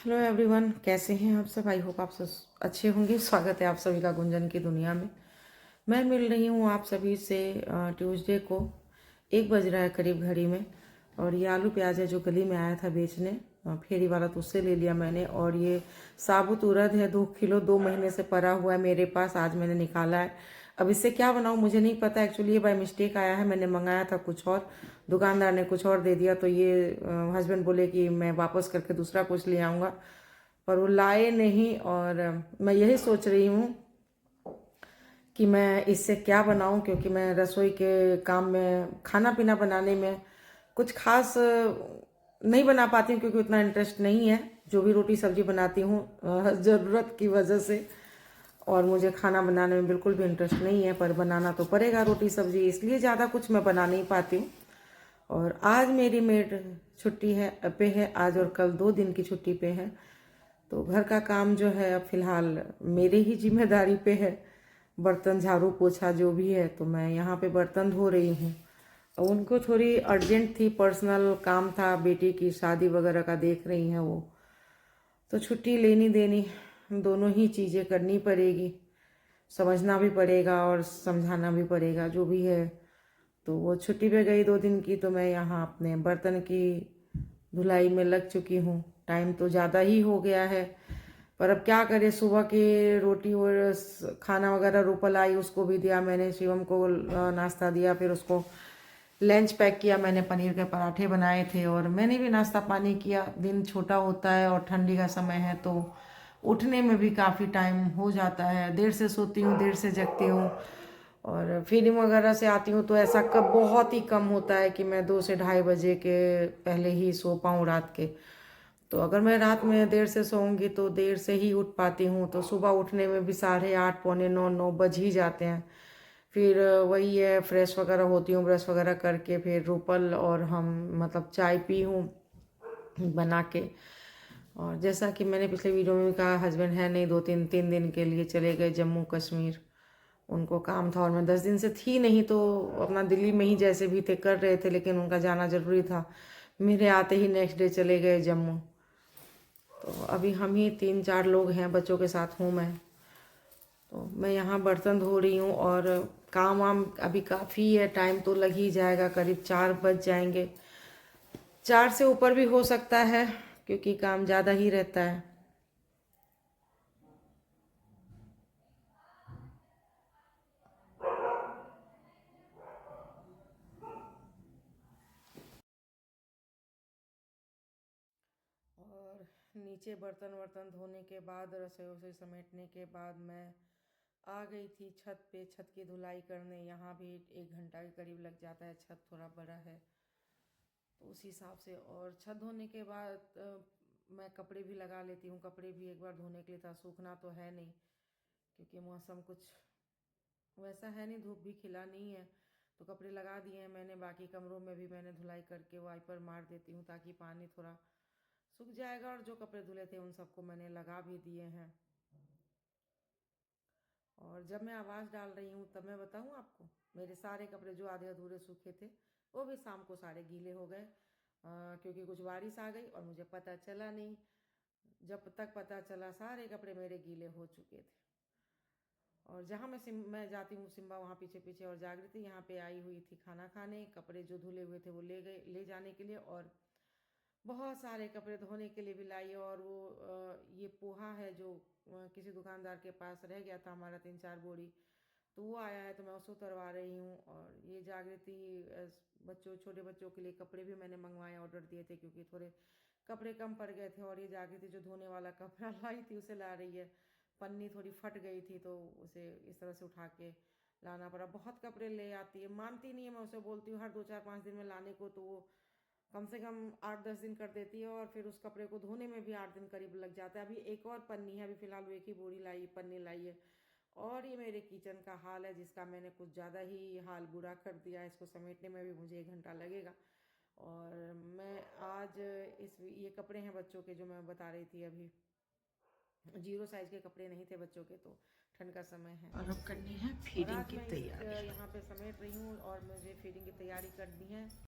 Hello everyone, कैसे हैं आप सब। आई होप आप सब अच्छे होंगे। स्वागत है आप सभी का गुंजन की दुनिया में। मैं मिल रही हूँ आप सभी से ट्यूसडे को 1 बज रहा है करीब घड़ी में। और ये आलू प्याज है जो गली में आया था बेचने, फेरी वाला, तो उससे ले लिया मैंने। और ये साबुत उड़द है 2 किलो, 2 महीने से पड़ा हुआ है मेरे पास, आज मैंने निकाला है। अब इससे क्या बनाऊँ मुझे नहीं पता, एक्चुअली ये बाय मिस्टेक आया है। मैंने मंगाया था कुछ और, दुकानदार ने कुछ और दे दिया, तो ये हस्बैंड बोले कि मैं वापस करके दूसरा कुछ ले आऊँगा, पर वो लाए नहीं। और मैं यही सोच रही हूँ कि मैं इससे क्या बनाऊं, क्योंकि मैं रसोई के काम में, खाना पीना बनाने में कुछ खास नहीं बना पाती हूँ, क्योंकि उतना इंटरेस्ट नहीं है। जो भी रोटी सब्जी बनाती हूँ ज़रूरत की वजह से, और मुझे खाना बनाने में बिल्कुल भी इंटरेस्ट नहीं है, पर बनाना तो पड़ेगा रोटी सब्जी, इसलिए ज़्यादा कुछ मैं बना नहीं पाती हूँ। और आज मेरी मेड छुट्टी है पे है, आज और कल 2 दिन की छुट्टी पे है। तो घर का काम जो है अब फिलहाल मेरे ही जिम्मेदारी पे है, बर्तन झाड़ू पोछा जो भी है। तो मैं यहाँ पे बर्तन धो रही हूँ। उनको थोड़ी अर्जेंट थी, पर्सनल काम था, बेटी की शादी वगैरह का देख रही हैं वो, तो छुट्टी लेनी देनी दोनों ही चीज़ें करनी पड़ेगी। समझना भी पड़ेगा और समझाना भी पड़ेगा, जो भी है। तो वो छुट्टी पे गई 2 दिन की, तो मैं यहाँ अपने बर्तन की धुलाई में लग चुकी हूँ। टाइम तो ज़्यादा ही हो गया है, पर अब क्या करें। सुबह की रोटी और खाना वगैरह रूपल आई, उसको भी दिया मैंने, शिवम को नाश्ता दिया, फिर उसको लंच पैक किया मैंने। पनीर के पराठे बनाए थे और मैंने भी नाश्ता पानी किया। दिन छोटा होता है और ठंडी का समय है, तो उठने में भी काफ़ी टाइम हो जाता है। देर से सोती हूँ, देर से जगती हूँ, और फीडिंग वगैरह से आती हूँ तो ऐसा कब बहुत ही कम होता है कि मैं 2 से ढाई बजे के पहले ही सो पाऊँ रात के। तो अगर मैं रात में देर से सोऊंगी तो देर से ही उठ पाती हूँ, तो सुबह उठने में भी 8:30 पौने 9, 9 बज ही जाते हैं। फिर वही है, फ्रेश वगैरह होती हूँ, ब्रश वगैरह करके, फिर रूपल और हम मतलब चाय पी हूँ बना के। और जैसा कि मैंने पिछले वीडियो में भी कहा, हस्बैंड है नहीं, 2 3 दिन के लिए चले गए जम्मू कश्मीर। उनको काम था और मैं 10 दिन से थी नहीं, तो अपना दिल्ली में ही जैसे भी थे कर रहे थे, लेकिन उनका जाना ज़रूरी था। मेरे आते ही नेक्स्ट डे चले गए जम्मू। तो अभी हम ही 3 4 लोग हैं, बच्चों के साथ हूँ मैं। तो मैं यहाँ बर्तन धो रही हूँ, और काम वाम अभी काफ़ी है, टाइम तो लग ही जाएगा, करीब 4 बज जाएंगे। 4 से ऊपर भी हो सकता है, क्योंकि काम ज़्यादा ही रहता है। और नीचे बर्तन वर्तन धोने के बाद, रसोई वसोई समेटने के बाद, मैं आ गई थी छत पे, छत की धुलाई करने। यहाँ भी 1 घंटा के करीब लग जाता है, छत थोड़ा बड़ा है तो उस हिसाब से। और छत धोने के बाद मैं कपड़े भी लगा लेती हूँ। कपड़े भी एक बार धोने के लिए था, सूखना तो है नहीं, क्योंकि मौसम कुछ वैसा है नहीं, धूप भी खिला नहीं है। तो कपड़े लगा दिए हैं मैंने। बाकी कमरों में भी मैंने धुलाई करके वाइपर मार देती हूँ, ताकि पानी थोड़ा सूख जाएगा। और जो कपड़े धुले थे उन सबको मैंने लगा भी दिए हैं। और जब मैं आवाज़ डाल रही हूँ तब मैं बताऊँ आपको, मेरे सारे कपड़े जो आधे अधूरे सूखे थे वो भी शाम को सारे गीले हो गए, क्योंकि कुछ बारिश आ गई और मुझे पता चला नहीं। जब तक पता चला सारे कपड़े मेरे गीले हो चुके थे। और जहाँ मैं जाती हूँ सिम्बा, वहाँ पीछे पीछे, और जागृति यहाँ पे आई हुई थी खाना खाने। कपड़े जो धुले हुए थे वो ले जाने के लिए, और बहुत सारे कपड़े धोने के लिए भी लाई। और वो ये पोहा है जो किसी दुकानदार के पास रह गया था हमारा, 3 4 बोरी, तो वो आया है, तो मैं उसको उतरवा रही हूँ। और ये जागृति बच्चों, छोटे बच्चों के लिए कपड़े भी मैंने मंगवाए, ऑर्डर दिए थे, क्योंकि थोड़े कपड़े कम पड़ गए थे। और ये जागृति जो धोने वाला कपड़ा लाई थी उसे ला रही है, पन्नी थोड़ी फट गई थी, तो उसे इस तरह से उठा के लाना पड़ा। बहुत कपड़े ले आती है, मानती नहीं है। मैं उसे बोलती हूँ हर 2 4 5 दिन में लाने को, तो वो कम से कम 8 10 दिन कर देती है, और फिर उस कपड़े को धोने में भी 8 दिन करीब लग जाता है। अभी एक और पन्नी है, अभी फिलहाल वो एक ही बोरी लाई, पन्नी लाई है। और ये मेरे किचन का हाल है, जिसका मैंने कुछ ज़्यादा ही हाल बुरा कर दिया है। इसको समेटने में भी मुझे 1 घंटा लगेगा। और मैं आज ये कपड़े हैं बच्चों के, जो मैं बता रही थी अभी, 0 साइज के कपड़े नहीं थे बच्चों के, तो ठंड का समय है। और अब करनी है और फीडिंग आज की मैं इस तैयारी। यहाँ पे समेट रही हूँ, और मुझे फीडिंग की तैयारी करनी है।